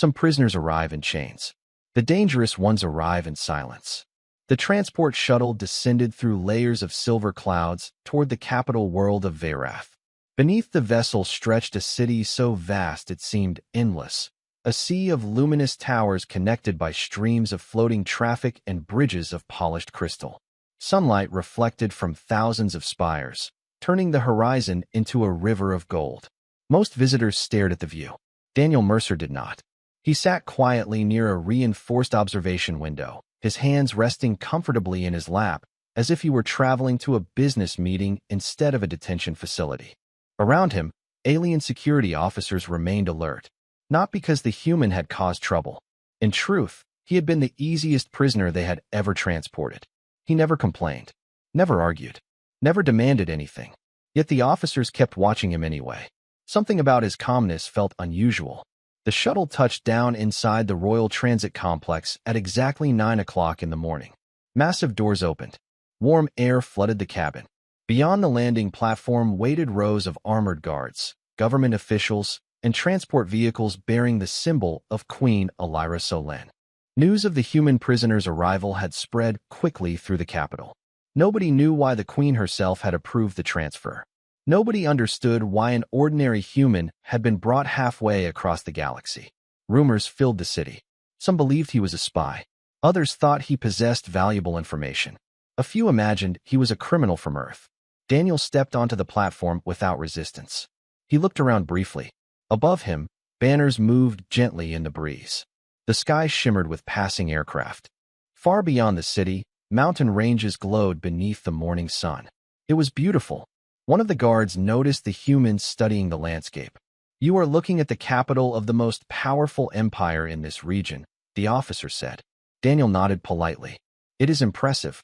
Some prisoners arrive in chains. The dangerous ones arrive in silence. The transport shuttle descended through layers of silver clouds toward the capital world of Verath. Beneath the vessel stretched a city so vast it seemed endless, a sea of luminous towers connected by streams of floating traffic and bridges of polished crystal. Sunlight reflected from thousands of spires, turning the horizon into a river of gold. Most visitors stared at the view. Daniel Mercer did not. He sat quietly near a reinforced observation window, his hands resting comfortably in his lap, as if he were traveling to a business meeting instead of a detention facility. Around him, alien security officers remained alert, not because the human had caused trouble. In truth, he had been the easiest prisoner they had ever transported. He never complained, never argued, never demanded anything. Yet the officers kept watching him anyway. Something about his calmness felt unusual. The shuttle touched down inside the Royal Transit Complex at exactly 9 o'clock in the morning. Massive doors opened. Warm air flooded the cabin. Beyond the landing platform waited rows of armored guards, government officials, and transport vehicles bearing the symbol of Queen Elira Solen. News of the human prisoner's arrival had spread quickly through the capital. Nobody knew why the Queen herself had approved the transfer. Nobody understood why an ordinary human had been brought halfway across the galaxy. Rumors filled the city. Some believed he was a spy. Others thought he possessed valuable information. A few imagined he was a criminal from Earth. Daniel stepped onto the platform without resistance. He looked around briefly. Above him, banners moved gently in the breeze. The sky shimmered with passing aircraft. Far beyond the city, mountain ranges glowed beneath the morning sun. It was beautiful. One of the guards noticed the humans studying the landscape. "You are looking at the capital of the most powerful empire in this region," the officer said. Daniel nodded politely. "It is impressive."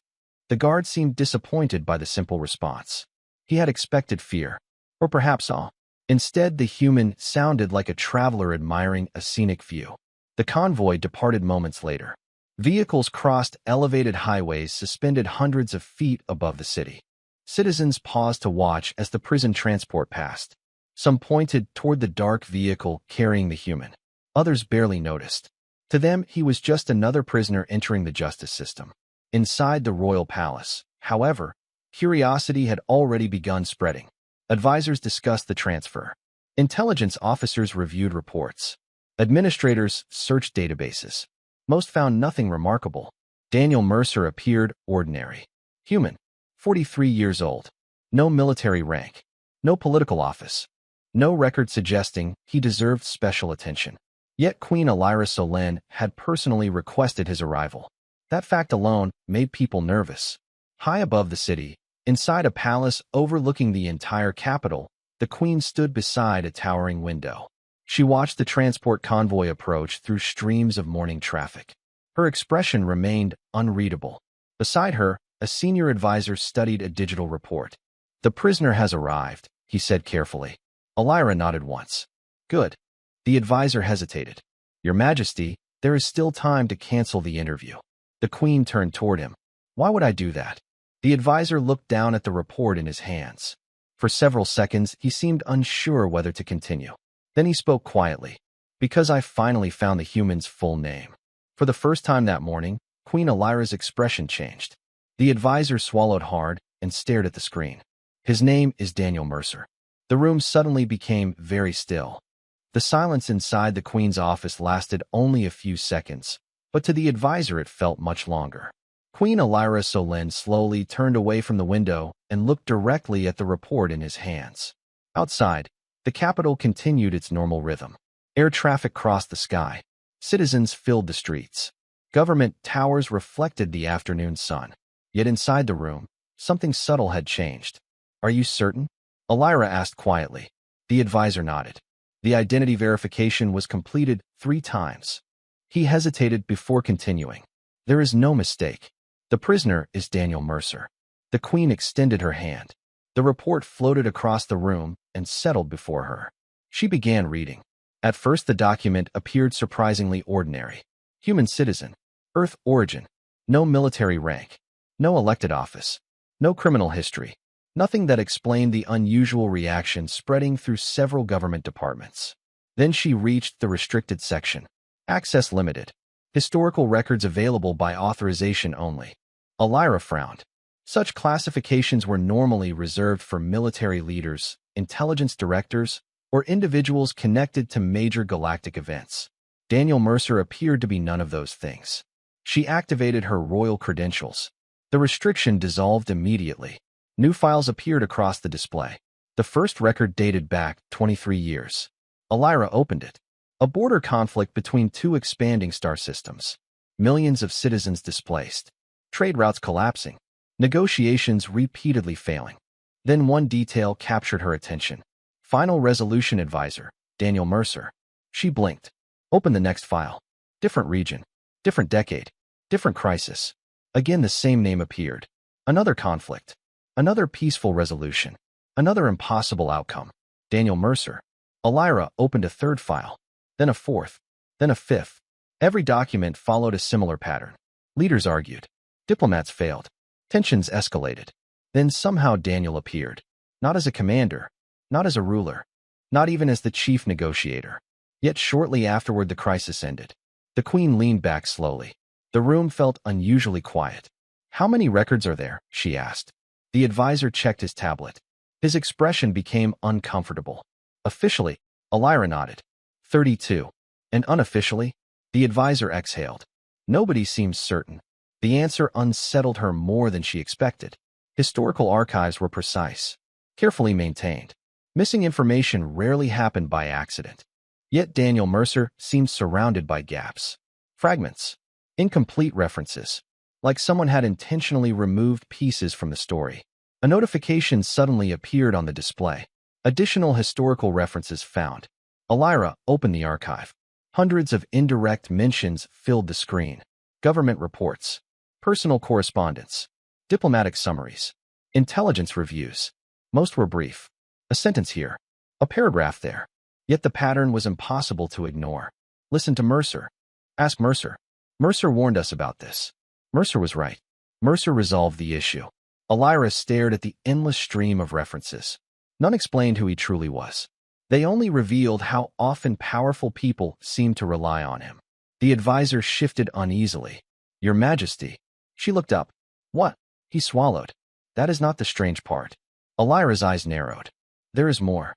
The guard seemed disappointed by the simple response. He had expected fear, or perhaps awe. Instead, the human sounded like a traveler admiring a scenic view. The convoy departed moments later. Vehicles crossed elevated highways suspended hundreds of feet above the city. Citizens paused to watch as the prison transport passed. Some pointed toward the dark vehicle carrying the human. Others barely noticed. To them, he was just another prisoner entering the justice system. Inside the royal palace, however, curiosity had already begun spreading. Advisors discussed the transfer. Intelligence officers reviewed reports. Administrators searched databases. Most found nothing remarkable. Daniel Mercer appeared ordinary. Human. 43 years old. No military rank. No political office. No record suggesting he deserved special attention. Yet Queen Elira Solen had personally requested his arrival. That fact alone made people nervous. High above the city, inside a palace overlooking the entire capital, the queen stood beside a towering window. She watched the transport convoy approach through streams of morning traffic. Her expression remained unreadable. Beside her, a senior advisor studied a digital report. "The prisoner has arrived," he said carefully. Elira nodded once. "Good." The advisor hesitated. "Your Majesty, there is still time to cancel the interview." The queen turned toward him. "Why would I do that?" The advisor looked down at the report in his hands. For several seconds, he seemed unsure whether to continue. Then he spoke quietly. "Because I finally found the human's full name." For the first time that morning, Queen Elira's expression changed. The advisor swallowed hard and stared at the screen. "His name is Daniel Mercer." The room suddenly became very still. The silence inside the queen's office lasted only a few seconds, but to the advisor it felt much longer. Queen Elira Solen slowly turned away from the window and looked directly at the report in his hands. Outside, the capital continued its normal rhythm. Air traffic crossed the sky. Citizens filled the streets. Government towers reflected the afternoon sun. Yet inside the room, something subtle had changed. "Are you certain?" Elira asked quietly. The advisor nodded. The identity verification was completed 3 times. He hesitated before continuing. "There is no mistake. The prisoner is Daniel Mercer." The queen extended her hand. The report floated across the room and settled before her. She began reading. At first the document appeared surprisingly ordinary. Human citizen. Earth origin. No military rank. No elected office. No criminal history. Nothing that explained the unusual reaction spreading through several government departments. Then she reached the restricted section. Access limited. Historical records available by authorization only. Elira frowned. Such classifications were normally reserved for military leaders, intelligence directors, or individuals connected to major galactic events. Daniel Mercer appeared to be none of those things. She activated her royal credentials. The restriction dissolved immediately. New files appeared across the display. The first record dated back 23 years. Elira opened it. A border conflict between two expanding star systems. Millions of citizens displaced. Trade routes collapsing. Negotiations repeatedly failing. Then one detail captured her attention. Final Resolution Advisor, Daniel Mercer. She blinked. Opened the next file. Different region. Different decade. Different crisis. Again the same name appeared. Another conflict. Another peaceful resolution. Another impossible outcome. Daniel Mercer. Elira opened a third file. Then a fourth. Then a fifth. Every document followed a similar pattern. Leaders argued. Diplomats failed. Tensions escalated. Then somehow Daniel appeared. Not as a commander. Not as a ruler. Not even as the chief negotiator. Yet shortly afterward the crisis ended. The Queen leaned back slowly. The room felt unusually quiet. "How many records are there?" she asked. The advisor checked his tablet. His expression became uncomfortable. Officially, Elira nodded. 32. And unofficially, the advisor exhaled. Nobody seems certain. The answer unsettled her more than she expected. Historical archives were precise, carefully maintained. Missing information rarely happened by accident. Yet Daniel Mercer seemed surrounded by gaps. Fragments. Incomplete references. Like someone had intentionally removed pieces from the story. A notification suddenly appeared on the display. Additional historical references found. Elira opened the archive. Hundreds of indirect mentions filled the screen. Government reports. Personal correspondence. Diplomatic summaries. Intelligence reviews. Most were brief. A sentence here. A paragraph there. Yet the pattern was impossible to ignore. Listen to Mercer. Ask Mercer. Mercer warned us about this. Mercer was right. Mercer resolved the issue. Elira stared at the endless stream of references. None explained who he truly was. They only revealed how often powerful people seemed to rely on him. The advisor shifted uneasily. "Your Majesty." She looked up. "What?" He swallowed. "That is not the strange part." Elira's eyes narrowed. "There is more."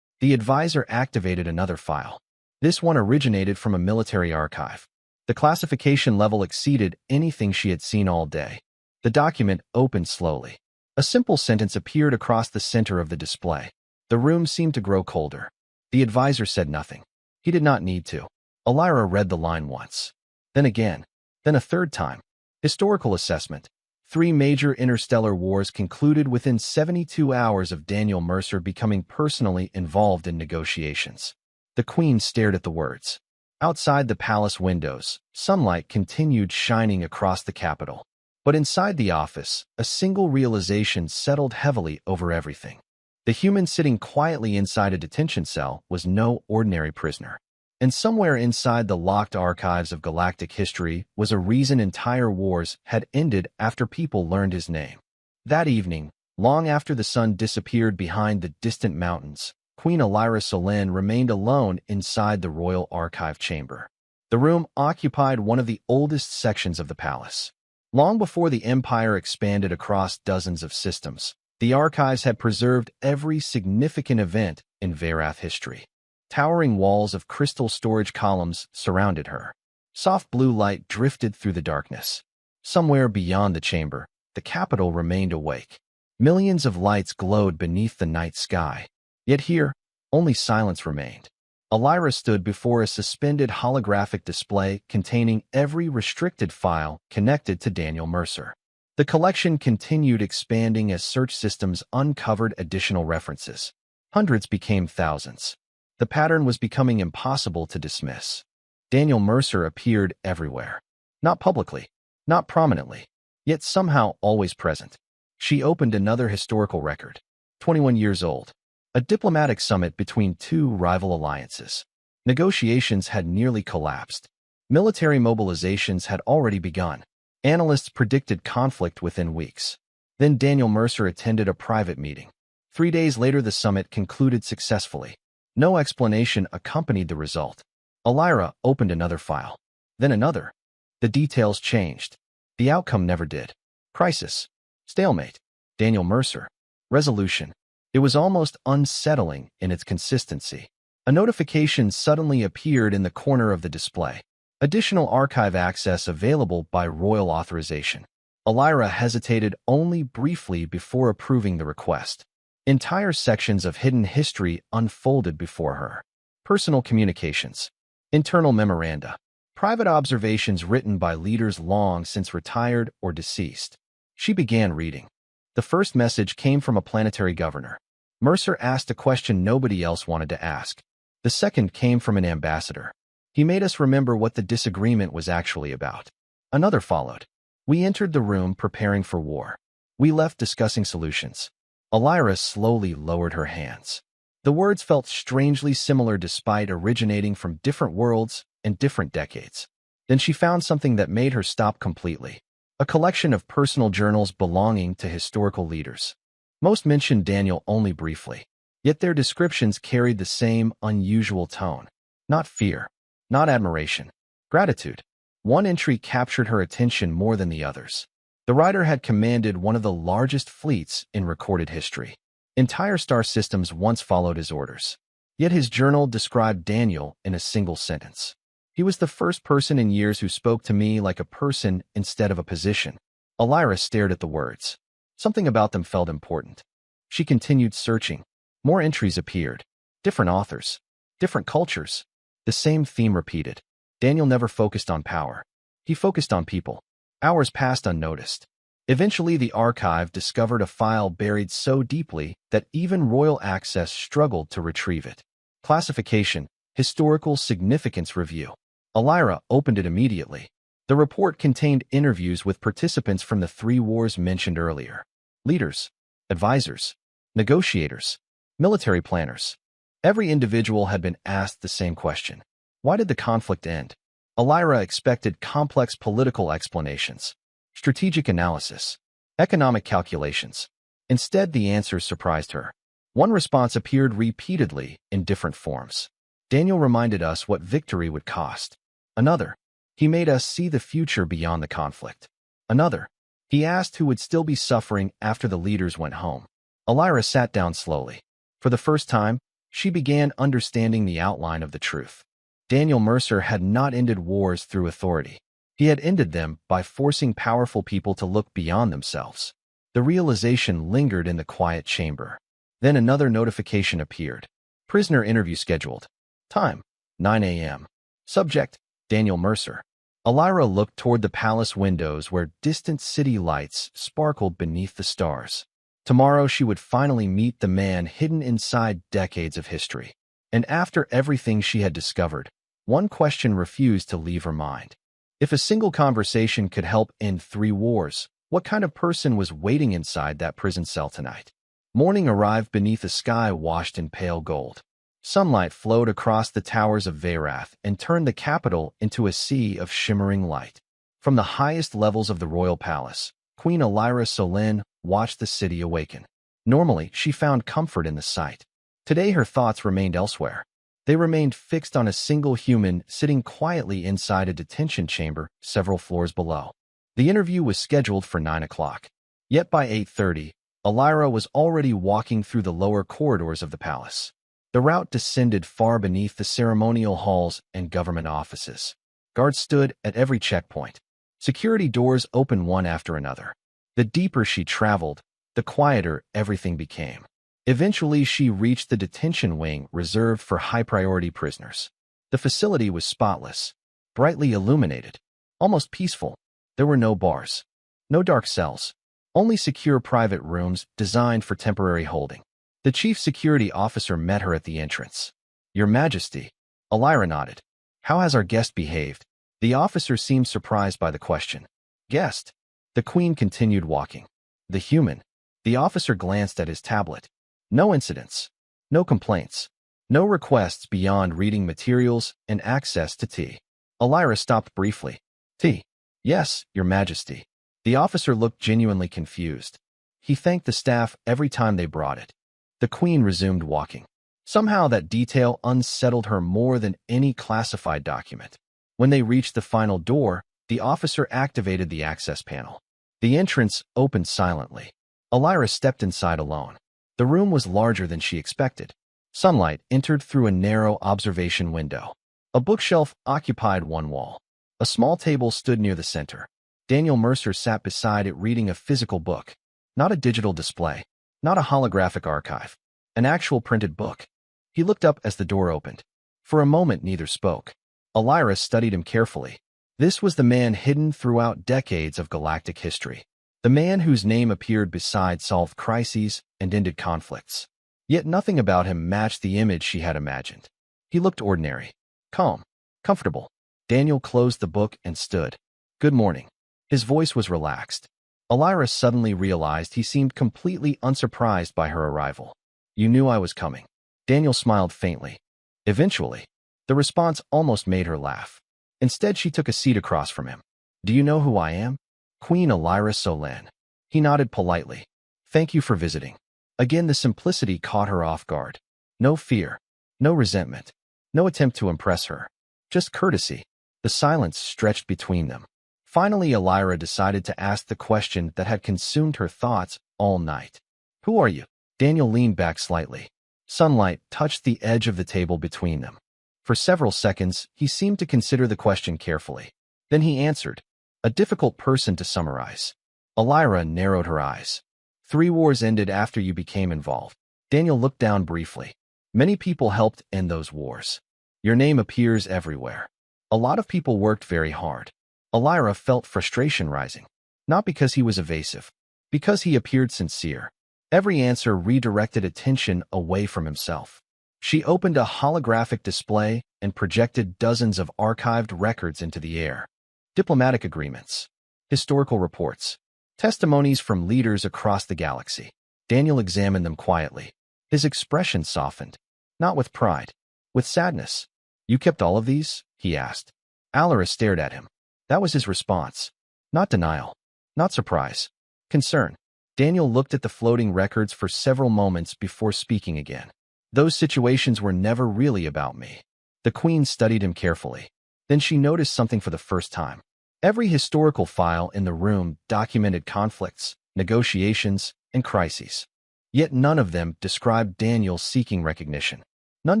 The advisor activated another file. This one originated from a military archive. The classification level exceeded anything she had seen all day. The document opened slowly. A simple sentence appeared across the center of the display. The room seemed to grow colder. The advisor said nothing. He did not need to. Elira read the line once. Then again. Then a third time. Historical assessment. 3 major interstellar wars concluded within 72 hours of Daniel Mercer becoming personally involved in negotiations. The Queen stared at the words. Outside the palace windows, sunlight continued shining across the capital. But inside the office, a single realization settled heavily over everything. The human sitting quietly inside a detention cell was no ordinary prisoner. And somewhere inside the locked archives of galactic history was a reason entire wars had ended after people learned his name. That evening, long after the sun disappeared behind the distant mountains, Queen Elira Solen remained alone inside the royal archive chamber. The room occupied one of the oldest sections of the palace. Long before the empire expanded across dozens of systems, the archives had preserved every significant event in Verath history. Towering walls of crystal storage columns surrounded her. Soft blue light drifted through the darkness. Somewhere beyond the chamber, the capital remained awake. Millions of lights glowed beneath the night sky. Yet here, only silence remained. Elira stood before a suspended holographic display containing every restricted file connected to Daniel Mercer. The collection continued expanding as search systems uncovered additional references. Hundreds became thousands. The pattern was becoming impossible to dismiss. Daniel Mercer appeared everywhere. Not publicly, not prominently, yet somehow always present. She opened another historical record. 21 years old. A diplomatic summit between 2 rival alliances. Negotiations had nearly collapsed. Military mobilizations had already begun. Analysts predicted conflict within weeks. Then Daniel Mercer attended a private meeting. 3 days later the summit concluded successfully. No explanation accompanied the result. Elira opened another file. Then another. The details changed. The outcome never did. Crisis. Stalemate. Daniel Mercer. Resolution. It was almost unsettling in its consistency. A notification suddenly appeared in the corner of the display. Additional archive access available by royal authorization. Elira hesitated only briefly before approving the request. Entire sections of hidden history unfolded before her. Personal communications. Internal memoranda. Private observations written by leaders long since retired or deceased. She began reading. The first message came from a planetary governor. Mercer asked a question nobody else wanted to ask. The second came from an ambassador. He made us remember what the disagreement was actually about. Another followed. We entered the room preparing for war. We left discussing solutions. Elira slowly lowered her hands. The words felt strangely similar despite originating from different worlds and different decades. Then she found something that made her stop completely. A collection of personal journals belonging to historical leaders. Most mentioned Daniel only briefly, yet their descriptions carried the same unusual tone. Not fear, not admiration, gratitude. One entry captured her attention more than the others. The writer had commanded one of the largest fleets in recorded history. Entire star systems once followed his orders. Yet his journal described Daniel in a single sentence. He was the first person in years who spoke to me like a person instead of a position. Elira stared at the words. Something about them felt important. She continued searching. More entries appeared. Different authors. Different cultures. The same theme repeated. Daniel never focused on power. He focused on people. Hours passed unnoticed. Eventually, the archive discovered a file buried so deeply that even royal access struggled to retrieve it. Classification, Historical Significance Review. Elira opened it immediately. The report contained interviews with participants from the 3 wars mentioned earlier. Leaders, advisors, negotiators, military planners. Every individual had been asked the same question. Why did the conflict end? Elira expected complex political explanations, strategic analysis, economic calculations. Instead, the answers surprised her. One response appeared repeatedly in different forms. Daniel reminded us what victory would cost. Another, he made us see the future beyond the conflict. Another, he asked who would still be suffering after the leaders went home. Elira sat down slowly. For the first time, she began understanding the outline of the truth. Daniel Mercer had not ended wars through authority. He had ended them by forcing powerful people to look beyond themselves. The realization lingered in the quiet chamber. Then another notification appeared. Prisoner interview scheduled. Time, 9 a.m. Subject, Daniel Mercer. Elira looked toward the palace windows where distant city lights sparkled beneath the stars. Tomorrow she would finally meet the man hidden inside decades of history. And after everything she had discovered, one question refused to leave her mind. If a single conversation could help end 3 wars, what kind of person was waiting inside that prison cell tonight? Morning arrived beneath a sky washed in pale gold. Sunlight flowed across the towers of Veyrath and turned the capital into a sea of shimmering light. From the highest levels of the royal palace, Queen Elira Solin watched the city awaken. Normally, she found comfort in the sight. Today her thoughts remained elsewhere. They remained fixed on a single human sitting quietly inside a detention chamber several floors below. The interview was scheduled for 9 o'clock. Yet by 8:30, Elira was already walking through the lower corridors of the palace. The route descended far beneath the ceremonial halls and government offices. Guards stood at every checkpoint. Security doors opened one after another. The deeper she traveled, the quieter everything became. Eventually, she reached the detention wing reserved for high-priority prisoners. The facility was spotless, brightly illuminated, almost peaceful. There were no bars, no dark cells, only secure private rooms designed for temporary holding. The chief security officer met her at the entrance. "Your Majesty." Elira nodded. "How has our guest behaved?" The officer seemed surprised by the question. "Guest?" The queen continued walking. "The human." The officer glanced at his tablet. No incidents, no complaints, no requests beyond reading materials and access to tea. Elira stopped briefly. "Tea?" "Yes, Your Majesty." The officer looked genuinely confused. He thanked the staff every time they brought it. The queen resumed walking. Somehow that detail unsettled her more than any classified document. When they reached the final door, the officer activated the access panel. The entrance opened silently. Elira stepped inside alone. The room was larger than she expected. Sunlight entered through a narrow observation window. A bookshelf occupied one wall. A small table stood near the center. Daniel Mercer sat beside it reading a physical book. Not a digital display. Not a holographic archive. An actual printed book. He looked up as the door opened. For a moment neither spoke. Elira studied him carefully. This was the man hidden throughout decades of galactic history. The man whose name appeared beside solved crises and ended conflicts. Yet nothing about him matched the image she had imagined. He looked ordinary. Calm. Comfortable. Daniel closed the book and stood. Good morning. His voice was relaxed. Elira suddenly realized he seemed completely unsurprised by her arrival. You knew I was coming. Daniel smiled faintly. Eventually, the response almost made her laugh. Instead, she took a seat across from him. Do you know who I am? Queen Elira Solan. He nodded politely. Thank you for visiting. Again, the simplicity caught her off guard. No fear. No resentment. No attempt to impress her. Just courtesy. The silence stretched between them. Finally, Elira decided to ask the question that had consumed her thoughts all night. Who are you? Daniel leaned back slightly. Sunlight touched the edge of the table between them. For several seconds, he seemed to consider the question carefully. Then he answered. A difficult person to summarize. Elira narrowed her eyes. 3 wars ended after you became involved. Daniel looked down briefly. Many people helped end those wars. Your name appears everywhere. A lot of people worked very hard. Elira felt frustration rising. Not because he was evasive. Because he appeared sincere. Every answer redirected attention away from himself. She opened a holographic display and projected dozens of archived records into the air. Diplomatic agreements. Historical reports. Testimonies from leaders across the galaxy. Daniel examined them quietly. His expression softened. Not with pride. With sadness. You kept all of these? He asked. Elira stared at him. That was his response. Not denial. Not surprise. Concern. Daniel looked at the floating records for several moments before speaking again. Those situations were never really about me. The Queen studied him carefully. Then she noticed something for the first time. Every historical file in the room documented conflicts, negotiations, and crises. Yet none of them described Daniel seeking recognition. None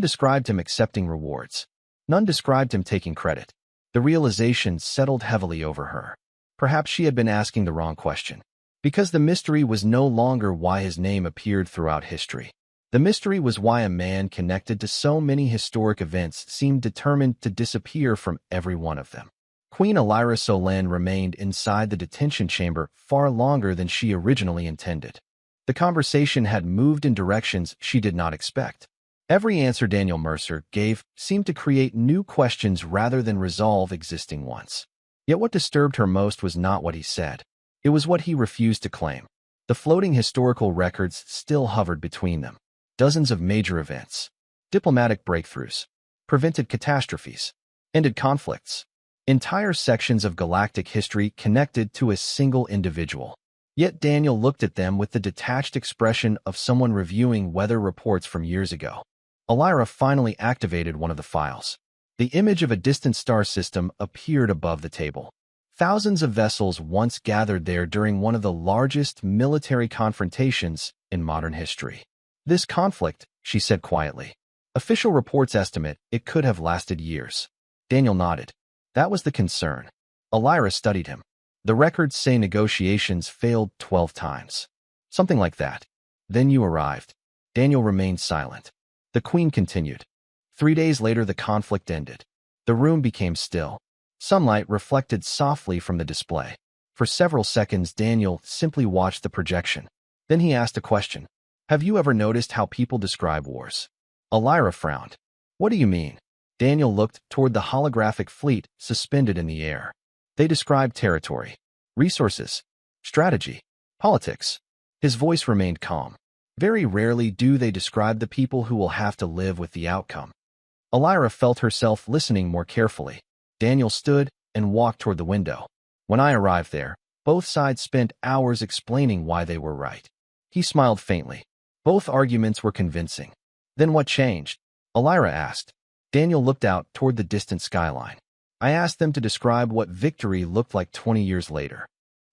described him accepting rewards. None described him taking credit. The realization settled heavily over her. Perhaps she had been asking the wrong question. Because the mystery was no longer why his name appeared throughout history. The mystery was why a man connected to so many historic events seemed determined to disappear from every one of them. Queen Elira Solan remained inside the detention chamber far longer than she originally intended. The conversation had moved in directions she did not expect. Every answer Daniel Mercer gave seemed to create new questions rather than resolve existing ones. Yet what disturbed her most was not what he said. It was what he refused to claim. The floating historical records still hovered between them. Dozens of major events. Diplomatic breakthroughs. Prevented catastrophes. Ended conflicts. Entire sections of galactic history connected to a single individual. Yet Daniel looked at them with the detached expression of someone reviewing weather reports from years ago. Elira finally activated one of the files. The image of a distant star system appeared above the table. Thousands of vessels once gathered there during one of the largest military confrontations in modern history. This conflict, she said quietly. Official reports estimate it could have lasted years. Daniel nodded. That was the concern. Elira studied him. The records say negotiations failed 12 times. Something like that. Then you arrived. Daniel remained silent. The Queen continued. 3 days later the conflict ended. The room became still. Sunlight reflected softly from the display. For several seconds Daniel simply watched the projection. Then he asked a question. Have you ever noticed how people describe wars? Elira frowned. What do you mean? Daniel looked toward the holographic fleet suspended in the air. They described territory, resources, strategy, politics. His voice remained calm. Very rarely do they describe the people who will have to live with the outcome. Elira felt herself listening more carefully. Daniel stood and walked toward the window. When I arrived there, both sides spent hours explaining why they were right. He smiled faintly. Both arguments were convincing. Then what changed? Elira asked. Daniel looked out toward the distant skyline. I asked them to describe what victory looked like 20 years later.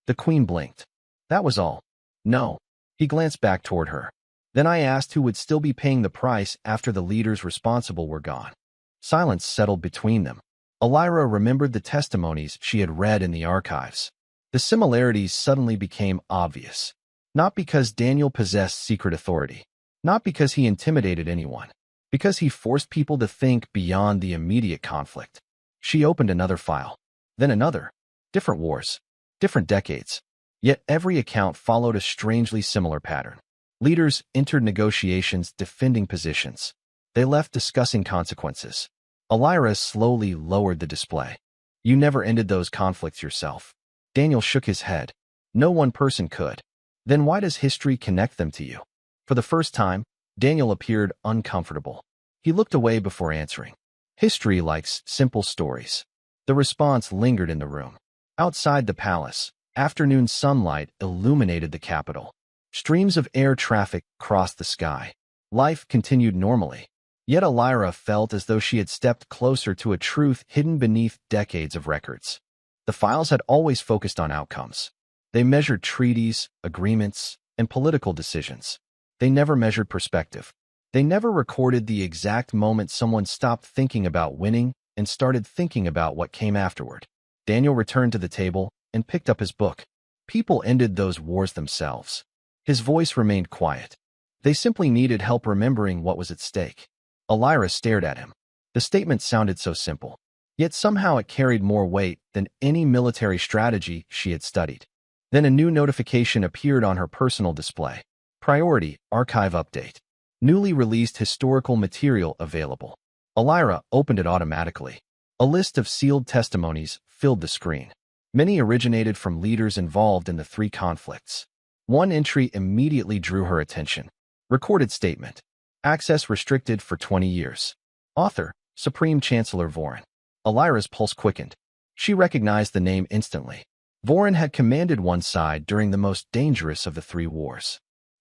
The queen blinked. That was all. No. He glanced back toward her. Then I asked who would still be paying the price after the leaders responsible were gone. Silence settled between them. Elira remembered the testimonies she had read in the archives. The similarities suddenly became obvious. Not because Daniel possessed secret authority. Not because he intimidated anyone. Because he forced people to think beyond the immediate conflict. She opened another file. Then another. Different wars. Different decades. Yet every account followed a strangely similar pattern. Leaders entered negotiations defending positions. They left discussing consequences. Elira slowly lowered the display. You never ended those conflicts yourself. Daniel shook his head. No one person could. Then why does history connect them to you? For the first time, Daniel appeared uncomfortable. He looked away before answering. History likes simple stories. The response lingered in the room. Outside the palace, afternoon sunlight illuminated the capital. Streams of air traffic crossed the sky. Life continued normally. Yet Elira felt as though she had stepped closer to a truth hidden beneath decades of records. The files had always focused on outcomes. They measured treaties, agreements, and political decisions. They never measured perspective. They never recorded the exact moment someone stopped thinking about winning and started thinking about what came afterward. Daniel returned to the table and picked up his book. People ended those wars themselves. His voice remained quiet. They simply needed help remembering what was at stake. Elira stared at him. The statement sounded so simple. Yet somehow it carried more weight than any military strategy she had studied. Then a new notification appeared on her personal display. Priority, archive update. Newly released historical material available. Elira opened it automatically. A list of sealed testimonies filled the screen. Many originated from leaders involved in the 3 conflicts. One entry immediately drew her attention. Recorded statement. Access restricted for 20 years. Author, Supreme Chancellor Vorin. Elira's pulse quickened. She recognized the name instantly. Vorin had commanded one side during the most dangerous of the 3 wars.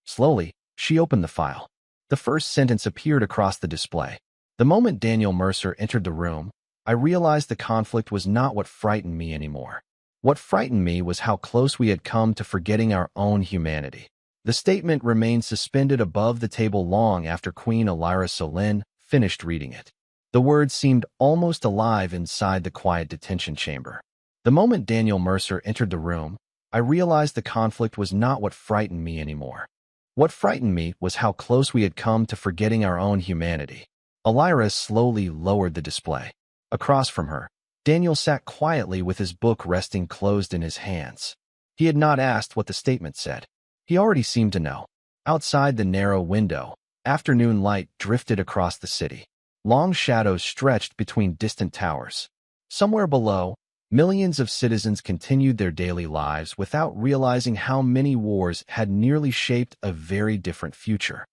Slowly, she opened the file. The first sentence appeared across the display. The moment Daniel Mercer entered the room, I realized the conflict was not what frightened me anymore. What frightened me was how close we had come to forgetting our own humanity. The statement remained suspended above the table long after Queen Elira Solin finished reading it. The words seemed almost alive inside the quiet detention chamber. The moment Daniel Mercer entered the room, I realized the conflict was not what frightened me anymore. What frightened me was how close we had come to forgetting our own humanity. Elira slowly lowered the display. Across from her, Daniel sat quietly with his book resting closed in his hands. He had not asked what the statement said. He already seemed to know. Outside the narrow window, afternoon light drifted across the city. Long shadows stretched between distant towers. Somewhere below, millions of citizens continued their daily lives without realizing how many wars had nearly shaped a very different future.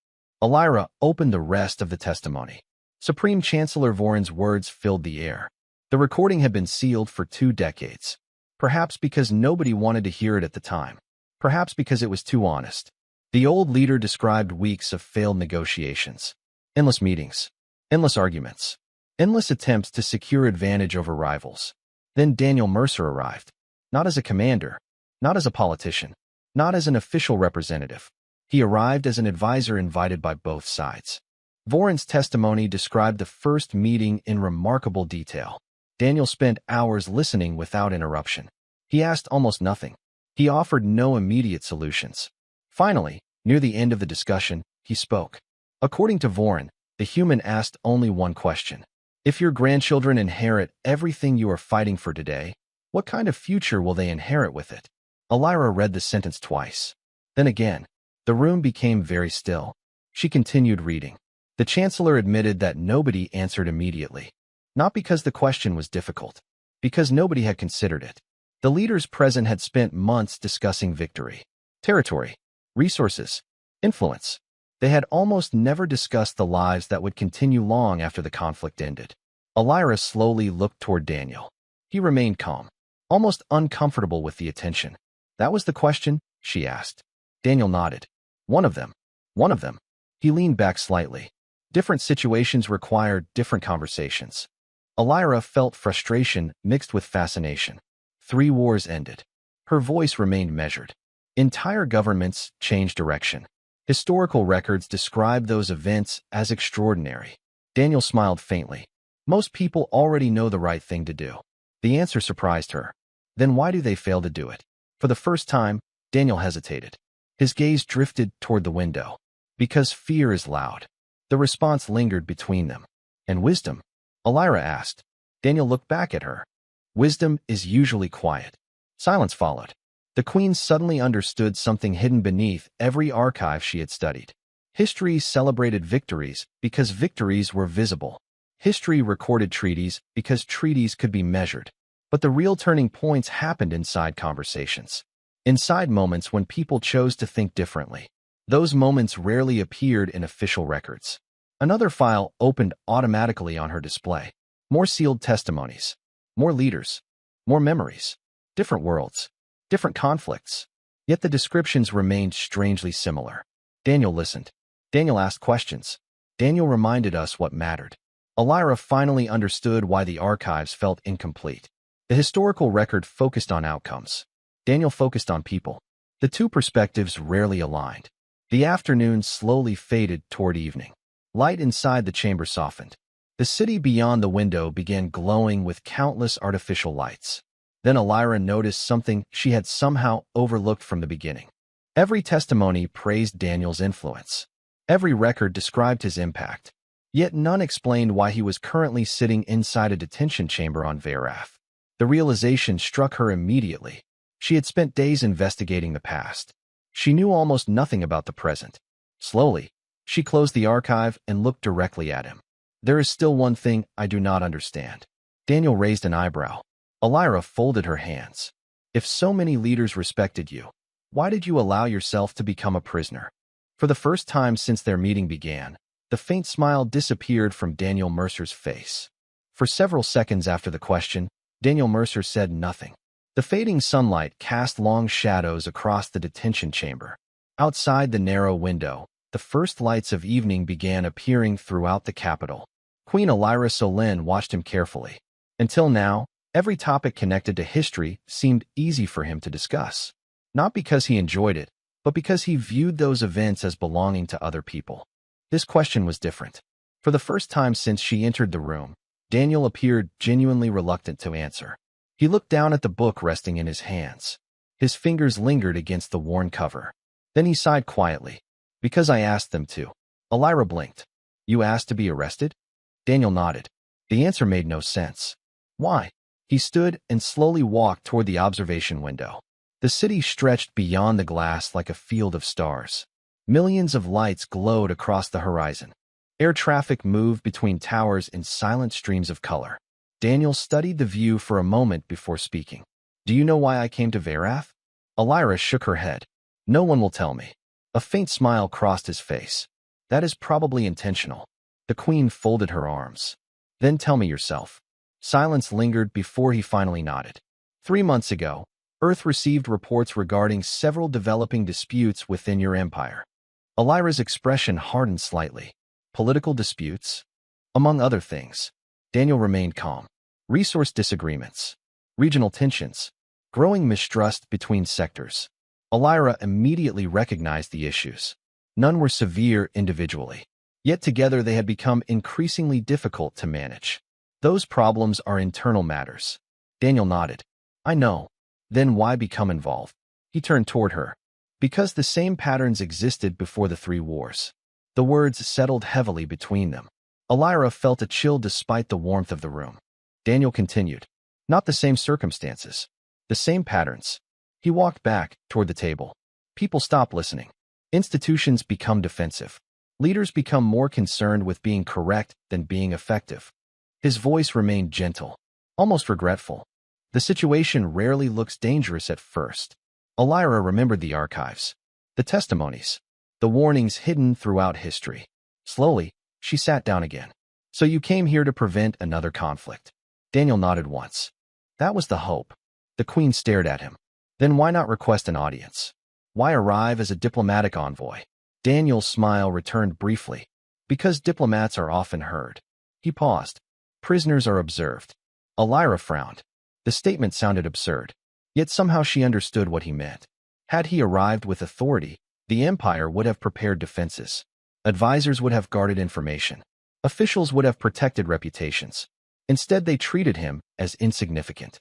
Elira opened the rest of the testimony. Supreme Chancellor Vorin's words filled the air. The recording had been sealed for 2 decades. Perhaps because nobody wanted to hear it at the time. Perhaps because it was too honest. The old leader described weeks of failed negotiations. Endless meetings. Endless arguments. Endless attempts to secure advantage over rivals. Then Daniel Mercer arrived. Not as a commander. Not as a politician. Not as an official representative. He arrived as an advisor invited by both sides. Vorin's testimony described the first meeting in remarkable detail. Daniel spent hours listening without interruption. He asked almost nothing. He offered no immediate solutions. Finally, near the end of the discussion, he spoke. According to Vorin, the human asked only one question. If your grandchildren inherit everything you are fighting for today, what kind of future will they inherit with it? Elira read the sentence twice. Then again, the room became very still. She continued reading. The chancellor admitted that nobody answered immediately. Not because the question was difficult, because nobody had considered it. The leaders present had spent months discussing victory, territory, resources, influence. They had almost never discussed the lives that would continue long after the conflict ended. Elira slowly looked toward Daniel. He remained calm, almost uncomfortable with the attention. That was the question, she asked. Daniel nodded. One of them. One of them. He leaned back slightly. Different situations require different conversations. Elira felt frustration mixed with fascination. 3 wars ended. Her voice remained measured. Entire governments changed direction. Historical records describe those events as extraordinary. Daniel smiled faintly. Most people already know the right thing to do. The answer surprised her. Then why do they fail to do it? For the first time, Daniel hesitated. His gaze drifted toward the window. Because fear is loud. The response lingered between them. And wisdom? Elira asked. Daniel looked back at her. Wisdom is usually quiet. Silence followed. The queen suddenly understood something hidden beneath every archive she had studied. History celebrated victories because victories were visible. History recorded treaties because treaties could be measured. But the real turning points happened inside conversations. Inside moments when people chose to think differently. Those moments rarely appeared in official records. Another file opened automatically on her display. More sealed testimonies. More leaders. More memories. Different worlds. Different conflicts. Yet the descriptions remained strangely similar. Daniel listened. Daniel asked questions. Daniel reminded us what mattered. Elira finally understood why the archives felt incomplete. The historical record focused on outcomes. Daniel focused on people. The two perspectives rarely aligned. The afternoon slowly faded toward evening. Light inside the chamber softened. The city beyond the window began glowing with countless artificial lights. Then Elira noticed something she had somehow overlooked from the beginning. Every testimony praised Daniel's influence. Every record described his impact. Yet none explained why he was currently sitting inside a detention chamber on Verath. The realization struck her immediately. She had spent days investigating the past. She knew almost nothing about the present. Slowly, she closed the archive and looked directly at him. There is still one thing I do not understand. Daniel raised an eyebrow. Elira folded her hands. If so many leaders respected you, why did you allow yourself to become a prisoner? For the first time since their meeting began, the faint smile disappeared from Daniel Mercer's face. For several seconds after the question, Daniel Mercer said nothing. The fading sunlight cast long shadows across the detention chamber. Outside the narrow window, the first lights of evening began appearing throughout the capital. Queen Elira Solin watched him carefully. Until now, every topic connected to history seemed easy for him to discuss. Not because he enjoyed it, but because he viewed those events as belonging to other people. This question was different. For the first time since she entered the room, Daniel appeared genuinely reluctant to answer. He looked down at the book resting in his hands. His fingers lingered against the worn cover. Then he sighed quietly. Because I asked them to. Elira blinked. You asked to be arrested? Daniel nodded. The answer made no sense. Why? He stood and slowly walked toward the observation window. The city stretched beyond the glass like a field of stars. Millions of lights glowed across the horizon. Air traffic moved between towers in silent streams of color. Daniel studied the view for a moment before speaking. Do you know why I came to Verath? Elira shook her head. No one will tell me. A faint smile crossed his face. That is probably intentional. The queen folded her arms. Then tell me yourself. Silence lingered before he finally nodded. 3 months ago, Earth received reports regarding several developing disputes within your empire. Elira's expression hardened slightly. Political disputes? Among other things. Daniel remained calm. Resource disagreements. Regional tensions. Growing mistrust between sectors. Elira immediately recognized the issues. None were severe individually. Yet together they had become increasingly difficult to manage. Those problems are internal matters. Daniel nodded. I know. Then why become involved? He turned toward her. Because the same patterns existed before the 3 wars. The words settled heavily between them. Elira felt a chill despite the warmth of the room. Daniel continued. Not the same circumstances. The same patterns. He walked back toward the table. People stop listening. Institutions become defensive. Leaders become more concerned with being correct than being effective. His voice remained gentle, almost regretful. The situation rarely looks dangerous at first. Elira remembered the archives, the testimonies, the warnings hidden throughout history. Slowly, she sat down again. So you came here to prevent another conflict. Daniel nodded once. That was the hope. The queen stared at him. Then why not request an audience? Why arrive as a diplomatic envoy? Daniel's smile returned briefly. Because diplomats are often heard. He paused. Prisoners are observed. Elira frowned. The statement sounded absurd. Yet somehow she understood what he meant. Had he arrived with authority, the Empire would have prepared defenses. Advisors would have guarded information. Officials would have protected reputations. Instead, they treated him as insignificant.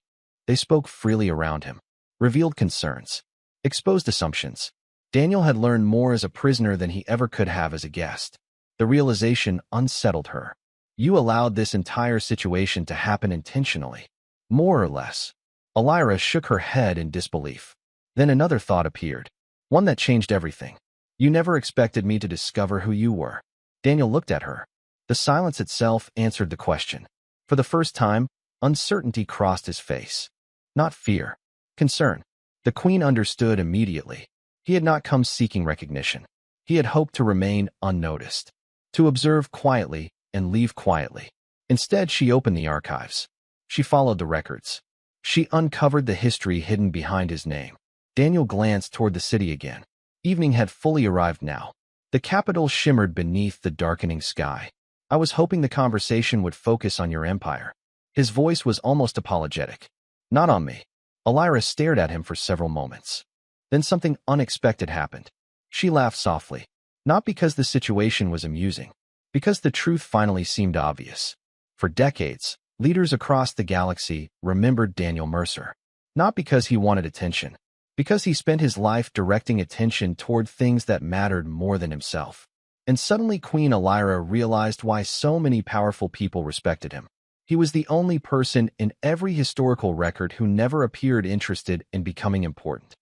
They spoke freely around him, revealed concerns, exposed assumptions. Daniel had learned more as a prisoner than he ever could have as a guest. The realization unsettled her. You allowed this entire situation to happen intentionally. More or less. Elira shook her head in disbelief. Then another thought appeared. One that changed everything. You never expected me to discover who you were. Daniel looked at her. The silence itself answered the question. For the first time, uncertainty crossed his face. Not fear. Concern. The Queen understood immediately. He had not come seeking recognition. He had hoped to remain unnoticed. To observe quietly and leave quietly. Instead, she opened the archives. She followed the records. She uncovered the history hidden behind his name. Daniel glanced toward the city again. Evening had fully arrived now. The capital shimmered beneath the darkening sky. I was hoping the conversation would focus on your empire. His voice was almost apologetic. Not on me. Elira stared at him for several moments. Then something unexpected happened. She laughed softly. Not because the situation was amusing. Because the truth finally seemed obvious. For decades, leaders across the galaxy remembered Daniel Mercer. Not because he wanted attention. Because he spent his life directing attention toward things that mattered more than himself. And suddenly Queen Elira realized why so many powerful people respected him. He was the only person in every historical record who never appeared interested in becoming important.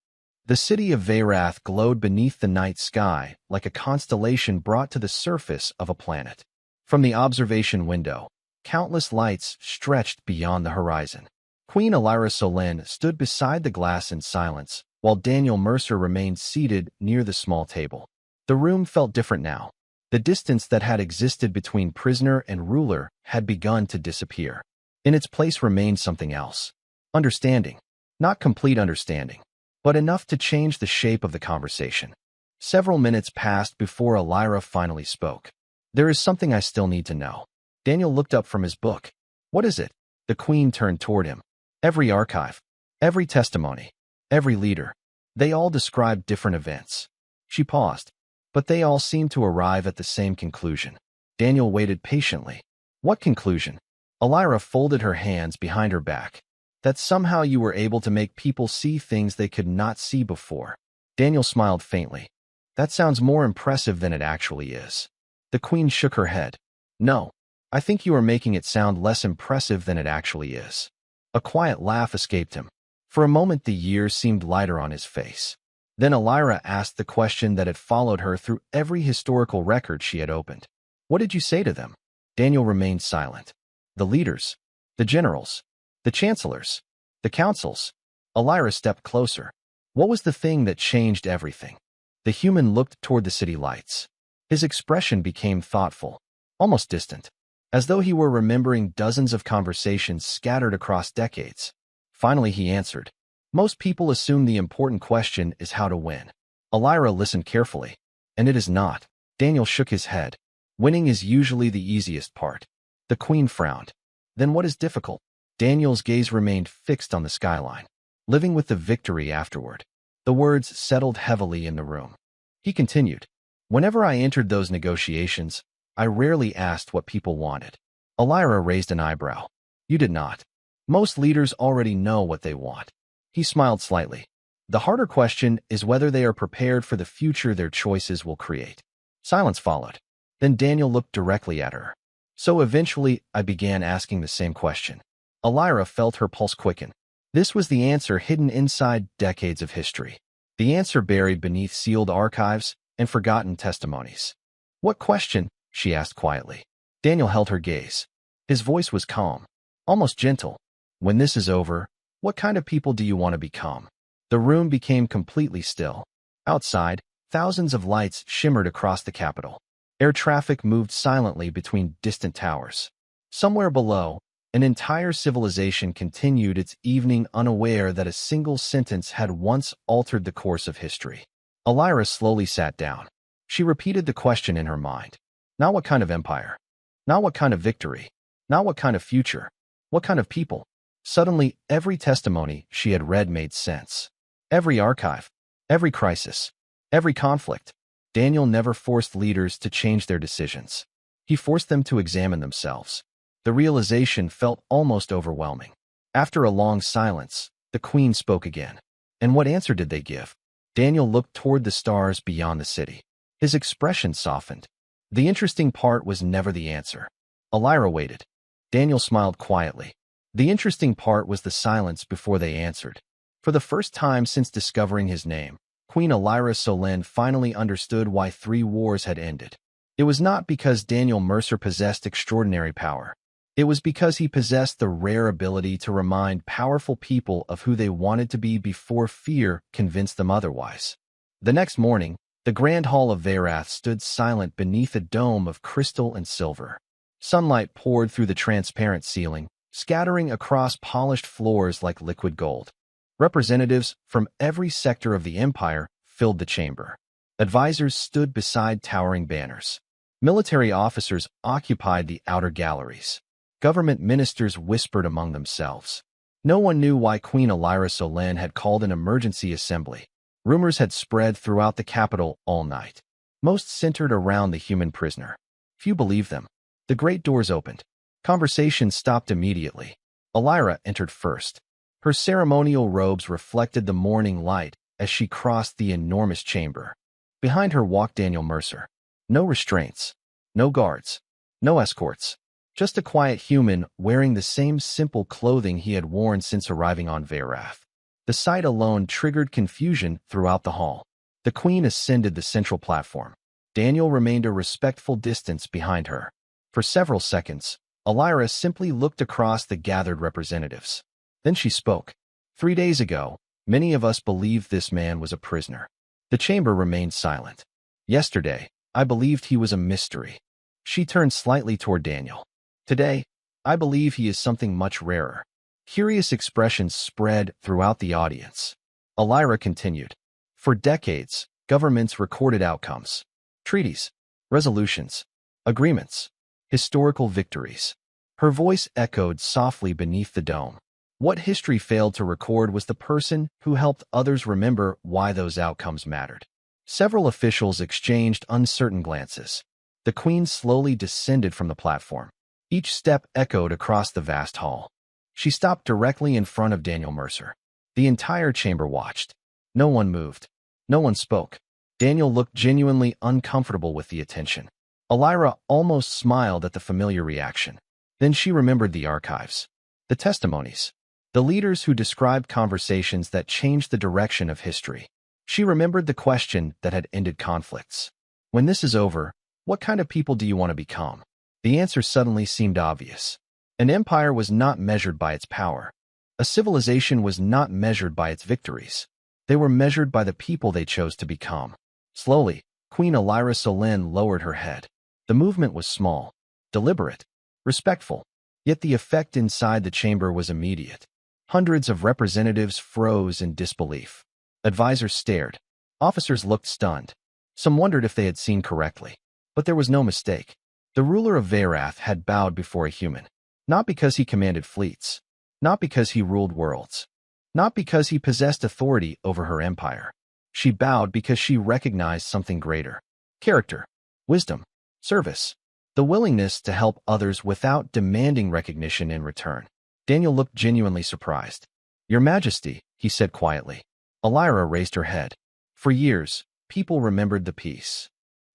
The city of Veyrath glowed beneath the night sky like a constellation brought to the surface of a planet. From the observation window, countless lights stretched beyond the horizon. Queen Elira Solène stood beside the glass in silence, while Daniel Mercer remained seated near the small table. The room felt different now. The distance that had existed between prisoner and ruler had begun to disappear. In its place remained something else. Understanding. Not complete understanding, but enough to change the shape of the conversation. Several minutes passed before Elira finally spoke. There is something I still need to know. Daniel looked up from his book. What is it? The Queen turned toward him. Every archive, every testimony, every leader, they all described different events. She paused, but they all seemed to arrive at the same conclusion. Daniel waited patiently. What conclusion? Elira folded her hands behind her back. That somehow you were able to make people see things they could not see before. Daniel smiled faintly. That sounds more impressive than it actually is. The Queen shook her head. No, I think you are making it sound less impressive than it actually is. A quiet laugh escaped him. For a moment the years seemed lighter on his face. Then Elira asked the question that had followed her through every historical record she had opened. What did you say to them? Daniel remained silent. The leaders, the generals, the chancellors, the councils. Elira stepped closer. What was the thing that changed everything? The human looked toward the city lights. His expression became thoughtful, almost distant, as though he were remembering dozens of conversations scattered across decades. Finally he answered. Most people assume the important question is how to win. Elira listened carefully. And it is not. Daniel shook his head. Winning is usually the easiest part. The Queen frowned. Then what is difficult? Daniel's gaze remained fixed on the skyline, living with the victory afterward. The words settled heavily in the room. He continued. Whenever I entered those negotiations, I rarely asked what people wanted. Elira raised an eyebrow. You did not. Most leaders already know what they want. He smiled slightly. The harder question is whether they are prepared for the future their choices will create. Silence followed. Then Daniel looked directly at her. So eventually, I began asking the same question. Elira felt her pulse quicken. This was the answer hidden inside decades of history. The answer buried beneath sealed archives and forgotten testimonies. What question? She asked quietly. Daniel held her gaze. His voice was calm, almost gentle. When this is over, what kind of people do you want to become? The room became completely still. Outside, thousands of lights shimmered across the capital. Air traffic moved silently between distant towers. Somewhere below, an entire civilization continued its evening unaware that a single sentence had once altered the course of history. Elira slowly sat down. She repeated the question in her mind. Not what kind of empire. Not what kind of victory. Not what kind of future. What kind of people? Suddenly, every testimony she had read made sense. Every archive. Every crisis. Every conflict. Daniel never forced leaders to change their decisions. He forced them to examine themselves. The realization felt almost overwhelming. After a long silence, the queen spoke again. And what answer did they give? Daniel looked toward the stars beyond the city. His expression softened. The interesting part was never the answer. Elira waited. Daniel smiled quietly. The interesting part was the silence before they answered. For the first time since discovering his name, Queen Elira Solène finally understood why 3 wars had ended. It was not because Daniel Mercer possessed extraordinary power. It was because he possessed the rare ability to remind powerful people of who they wanted to be before fear convinced them otherwise. The next morning, the Grand Hall of Veyrath stood silent beneath a dome of crystal and silver. Sunlight poured through the transparent ceiling, scattering across polished floors like liquid gold. Representatives from every sector of the empire filled the chamber. Advisors stood beside towering banners. Military officers occupied the outer galleries. Government ministers whispered among themselves. No one knew why Queen Elira Solène had called an emergency assembly. Rumors had spread throughout the capital all night. Most centered around the human prisoner. Few believed them. The great doors opened. Conversation stopped immediately. Elira entered first. Her ceremonial robes reflected the morning light as she crossed the enormous chamber. Behind her walked Daniel Mercer. No restraints. No guards. No escorts. Just a quiet human wearing the same simple clothing he had worn since arriving on Veyrath. The sight alone triggered confusion throughout the hall. The queen ascended the central platform. Daniel remained a respectful distance behind her. For several seconds, Elira simply looked across the gathered representatives. Then she spoke. 3 days ago, many of us believed this man was a prisoner. The chamber remained silent. Yesterday, I believed he was a mystery. She turned slightly toward Daniel. Today, I believe he is something much rarer. Curious expressions spread throughout the audience. Elira continued. For decades, governments recorded outcomes. Treaties, resolutions, agreements, historical victories. Her voice echoed softly beneath the dome. What history failed to record was the person who helped others remember why those outcomes mattered. Several officials exchanged uncertain glances. The queen slowly descended from the platform. Each step echoed across the vast hall. She stopped directly in front of Daniel Mercer. The entire chamber watched. No one moved. No one spoke. Daniel looked genuinely uncomfortable with the attention. Elira almost smiled at the familiar reaction. Then she remembered the archives. The testimonies. The leaders who described conversations that changed the direction of history. She remembered the question that had ended conflicts. When this is over, what kind of people do you want to become? The answer suddenly seemed obvious. An empire was not measured by its power. A civilization was not measured by its victories. They were measured by the people they chose to become. Slowly, Queen Elira Solène lowered her head. The movement was small, deliberate, respectful, yet the effect inside the chamber was immediate. Hundreds of representatives froze in disbelief. Advisors stared. Officers looked stunned. Some wondered if they had seen correctly. But there was no mistake. The ruler of Veyrath had bowed before a human. Not because he commanded fleets. Not because he ruled worlds. Not because he possessed authority over her empire. She bowed because she recognized something greater. Character, wisdom, service. The willingness to help others without demanding recognition in return. Daniel looked genuinely surprised. Your Majesty, he said quietly. Elira raised her head. For years, people remembered the peace.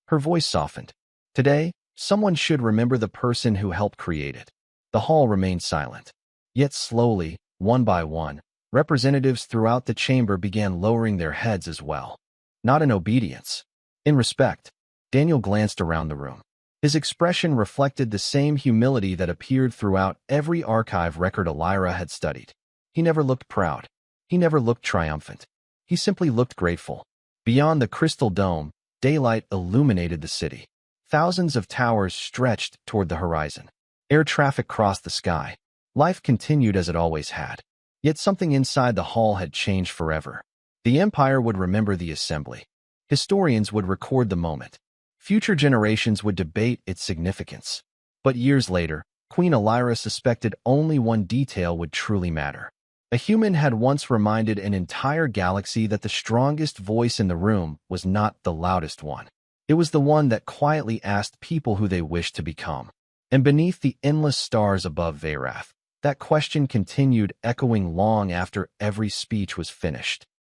Her voice softened. Today, someone should remember the person who helped create it. The hall remained silent. Yet slowly, one by one, representatives throughout the chamber began lowering their heads as well. Not in obedience. In respect. Daniel glanced around the room. His expression reflected the same humility that appeared throughout every archive record Elira had studied. He never looked proud. He never looked triumphant. He simply looked grateful. Beyond the crystal dome, daylight illuminated the city. Thousands of towers stretched toward the horizon. Air traffic crossed the sky. Life continued as it always had. Yet something inside the hall had changed forever. The empire would remember the assembly. Historians would record the moment. Future generations would debate its significance. But years later, Queen Elira suspected only one detail would truly matter. A human had once reminded an entire galaxy that the strongest voice in the room was not the loudest one. It was the one that quietly asked people who they wished to become. And beneath the endless stars above Veyrath, that question continued, echoing long after every speech was finished.